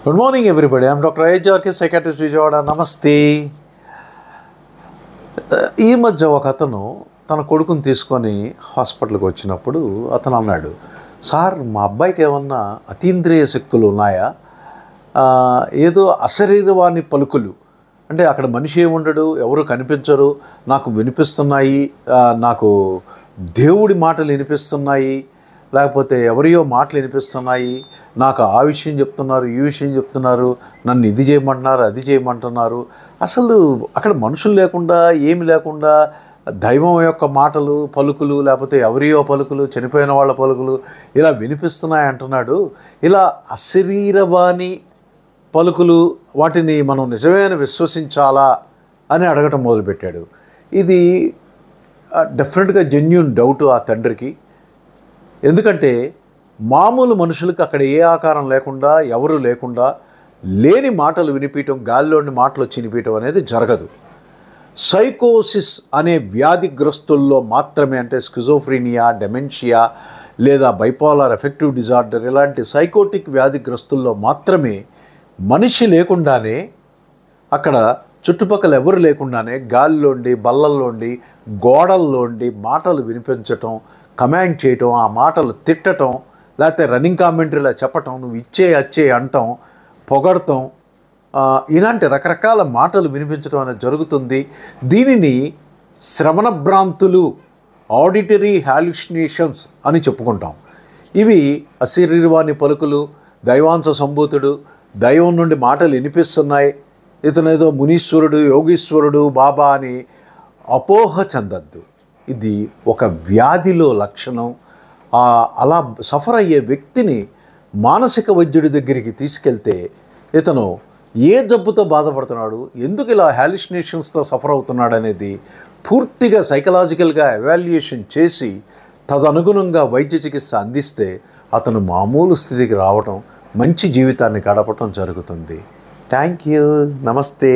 Good morning everybody. I'm doctor ఐజార్కే, psychiatrist, Vijayawada. నమస్తే. ఈ మధ్య ఒక అతను తన కొడుకుని తీసుకొని హాస్పిటల్కి వచ్చినప్పుడు అతను అన్నాడు, సార్ మా అబ్బాయికి ఏమన్నా అతీంద్రియ శక్తులు ఉన్నాయా? ఏదో అశరీరవాణి పలుకులు, అంటే అక్కడ మనిషి ఉండడు, ఎవరు కనిపించరు, నాకు వినిపిస్తున్నాయి, నాకు దేవుడి మాటలు వినిపిస్తున్నాయి, లేకపోతే ఎవరియో మాటలు వినిపిస్తున్నాయి, నాకు ఆ విషయం చెప్తున్నారు, ఈ విషయం చెప్తున్నారు, నన్ను ఇది చేయమంటున్నారు, అది చేయమంటున్నారు. అసలు అక్కడ మనుషులు లేకుండా, ఏమి లేకుండా దైవం యొక్క మాటలు, పలుకులు, లేకపోతే ఎవరియో పలుకులు, చనిపోయిన వాళ్ళ పలుకులు ఇలా వినిపిస్తున్నాయి అంటున్నాడు. ఇలా అశరీరవాణి పలుకులు, వాటిని మనం నిజమైన విశ్వసించాలా అని అడగటం మొదలుపెట్టాడు. ఇది డెఫినెట్గా జెన్యూన్ డౌట్ ఆ తండ్రికి. ఎందుకంటే మామూలు మనుషులకు అక్కడ ఏ ఆకారం లేకుండా, ఎవరు లేకుండా లేని మాటలు వినిపించడం, గాలిలోని మాటలు వచ్చి వినిపించడం అనేది జరగదు. సైకోసిస్ అనే వ్యాధిగ్రస్తుల్లో మాత్రమే, అంటే స్కిజోఫ్రీనియా, డెమెన్షియా లేదా బైపోలార్ ఎఫెక్టివ్ డిజార్డర్ ఇలాంటి సైకోటిక్ వ్యాధిగ్రస్తుల్లో మాత్రమే మనిషి లేకుండానే, అక్కడ చుట్టుపక్కల ఎవరు లేకుండానే గాలిలోండి, బల్లల్లోండి, గోడల్లోండి మాటలు వినిపించటం, కమాండ్ చేయటం, ఆ మాటలు తిట్టడం, లేకపోతే రన్నింగ్ కామెంటరీలా చెప్పటం, నువ్వు ఇచ్చే అచ్చే అంటాం, పొగడటం, ఇలాంటి రకరకాల మాటలు వినిపించడం అనేది జరుగుతుంది. దీనిని శ్రవణ భ్రాంతులు, ఆడిటరీ హాల్యూసినేషన్స్ అని చెప్పుకుంటాం. ఇవి అశరీరవాణి పలుకులు, దైవాంశ సంభూతుడు, దైవం నుండి మాటలు వినిపిస్తున్నాయి, ఇతనేదో మునీశ్వరుడు, యోగీశ్వరుడు, బాబా అని అపోహ చెందద్దు. ఇది ఒక వ్యాధిలో లక్షణం. అలా సఫర్ అయ్యే వ్యక్తిని మానసిక వైద్యుడి దగ్గరికి తీసుకెళ్తే ఇతను ఏ జబ్బుతో బాధపడుతున్నాడు, ఎందుకు ఇలా హాల్యూసినేషన్స్తో సఫర్ అవుతున్నాడు అనేది పూర్తిగా సైకలాజికల్గా ఎవాల్యుయేషన్ చేసి తదనుగుణంగా వైద్య చికిత్స అందిస్తే అతను మామూలు స్థితికి రావటం, మంచి జీవితాన్ని గడపటం జరుగుతుంది. Thank you. నమస్తే.